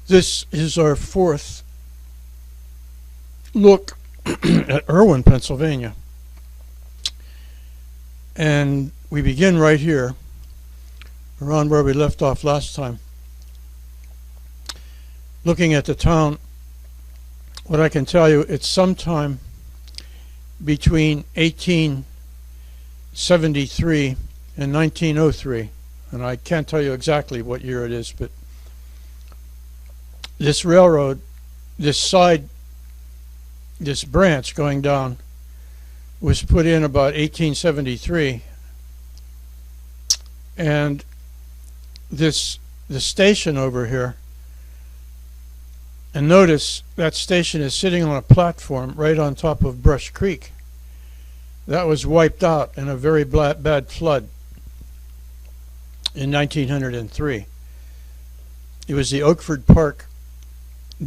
This is our fourth look at Irwin, Pennsylvania. And we begin right here, around where we left off last time. Looking at the town, what I can tell you, it's sometime between 1873 and 1903. And I can't tell you exactly what year it is, but this railroad, this branch going down, was put in about 1873, and the station over here, and notice that station is sitting on a platform right on top of Brush Creek. That was wiped out in a very bad flood in 1903. It was the Oakford Park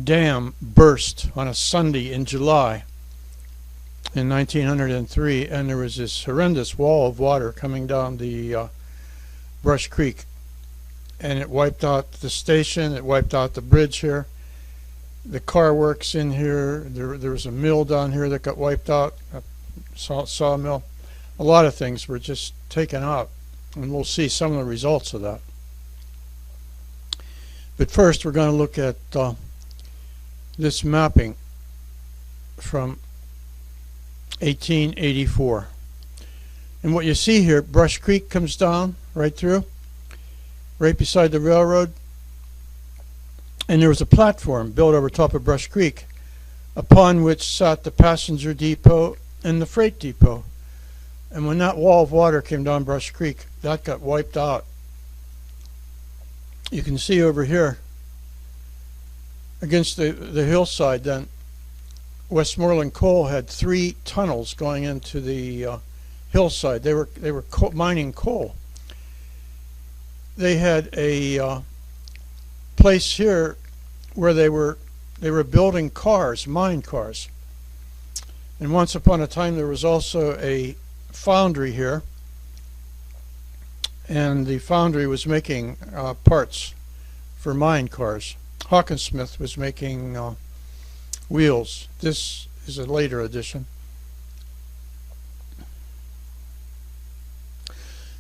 Dam burst on a Sunday in July in 1903, and there was this horrendous wall of water coming down the Brush Creek, and it wiped out the station, it wiped out the bridge here, the car works in here, there was a mill down here that got wiped out, a sawmill. A lot of things were just taken out, and we'll see some of the results of that. But first we're going to look at this mapping from 1884. And what you see here, Brush Creek comes down right through, right beside the railroad, and there was a platform built over top of Brush Creek upon which sat the passenger depot and the freight depot. And when that wall of water came down Brush Creek, that got wiped out. You can see over here against the hillside, then Westmoreland Coal had 3 tunnels going into the hillside. They were mining coal. They had a place here where they were building cars, mine cars. And once upon a time there was also a foundry here, and the foundry was making parts for mine cars. Hawkinsmith was making wheels. This is a later addition.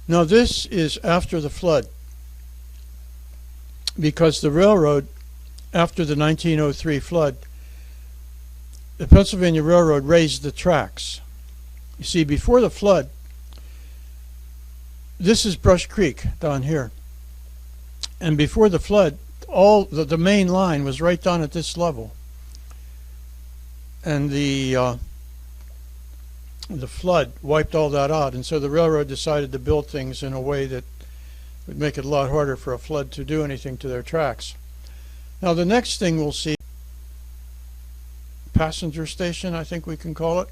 Now this is after the flood, because the railroad, after the 1903 flood, the Pennsylvania Railroad raised the tracks. You see, before the flood, this is Brush Creek down here, and before the flood, all the main line was right down at this level, and the flood wiped all that out, and so the railroad decided to build things in a way that would make it a lot harder for a flood to do anything to their tracks. Now the next thing we'll see, passenger station, I think we can call it,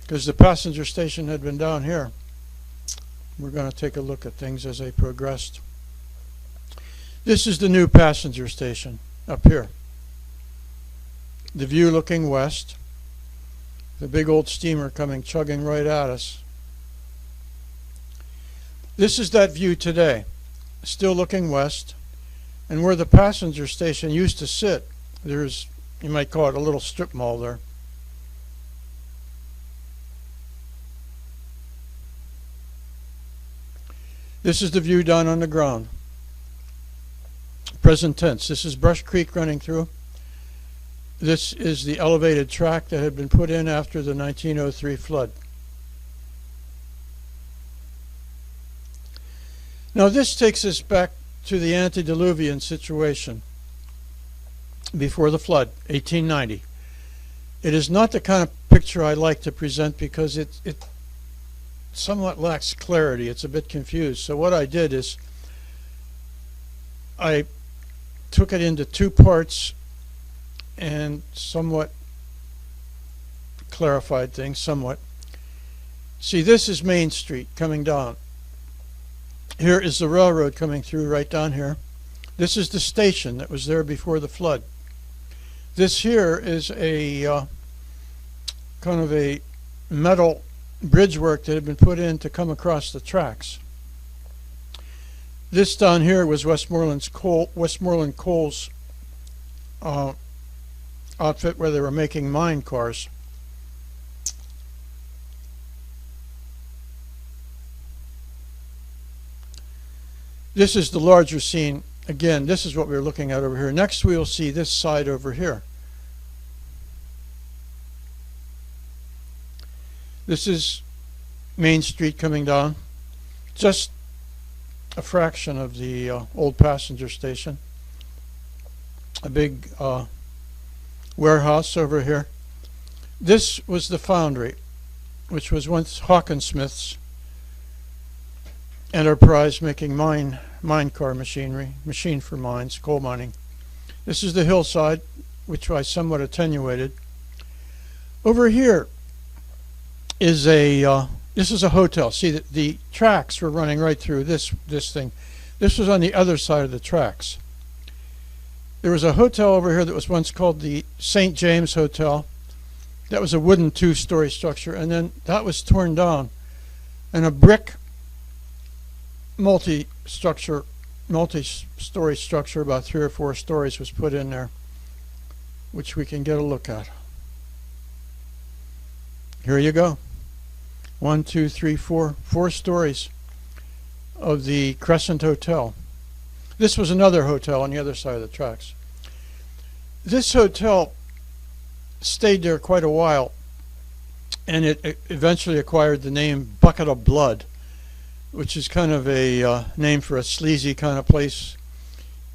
because the passenger station had been down here. We're going to take a look at things as they progressed. This is the new passenger station up here. The view looking west. The big old steamer coming chugging right at us. This is that view today, still looking west. And where the passenger station used to sit, there's, you might call it a little strip mall there. This is the view down on the ground. Present tense. This is Brush Creek running through. This is the elevated track that had been put in after the 1903 flood. Now this takes us back to the antediluvian situation before the flood, 1890. It is not the kind of picture I like to present because it somewhat lacks clarity. It's a bit confused. So what I did is I took it into 2 parts and somewhat clarified things somewhat. See, this is Main Street coming down. Here is the railroad coming through right down here. This is the station that was there before the flood. This here is a kind of a metal bridge work that had been put in to come across the tracks. This down here was Westmoreland Coal's outfit where they were making mine cars. This is the larger scene. Again, this is what we're looking at over here. Next we will see this side over here. This is Main Street coming down. Just a fraction of the old passenger station. A big warehouse over here. This was the foundry, which was once Hawkinsmith's enterprise making mine car machinery, machine for mines, coal mining. This is the hillside, which I somewhat attenuated. Over here is this is a hotel. See, the tracks were running right through this thing. This was on the other side of the tracks. There was a hotel over here that was once called the St. James Hotel. That was a wooden two-story structure, and then that was torn down, and a brick multi-story structure, about 3 or 4 stories, was put in there, which we can get a look at. Here you go. 1, 2, 3, 4 stories of the Crescent Hotel. This was another hotel on the other side of the tracks. This hotel stayed there quite a while, and it eventually acquired the name Bucket of Blood, which is kind of a name for a sleazy kind of place.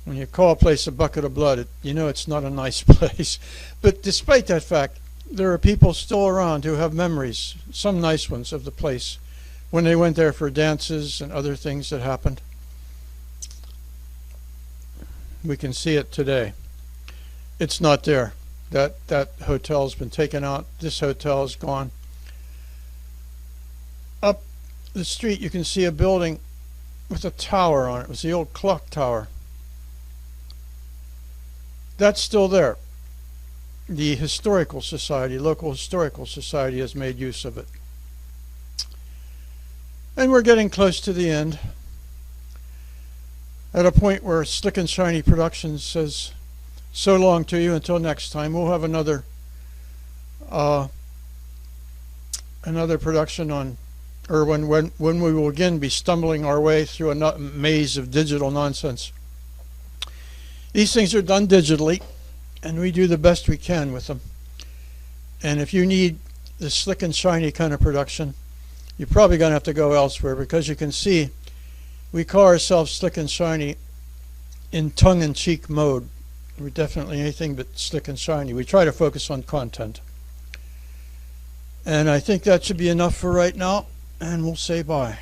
When you call a place a Bucket of Blood, you know it's not a nice place. But despite that fact, there are people still around who have memories, some nice ones, of the place when they went there for dances and other things that happened. We can see it today. It's not there. That hotel's been taken out. This hotel is gone. Up the street you can see a building with a tower on it. It was the old clock tower. That's still there. The Historical Society, local Historical Society, has made use of it. And we're getting close to the end, at a point where Slick and Shiny Productions says so long to you until next time. We'll have another production on Irwin when we will again be stumbling our way through a maze of digital nonsense. These things are done digitally, and we do the best we can with them. And if you need the Slick and Shiny kind of production, you're probably going to have to go elsewhere, because you can see we call ourselves Slick and Shiny in tongue-in-cheek mode. We're definitely anything but slick and shiny. We try to focus on content. And I think that should be enough for right now, and we'll say bye.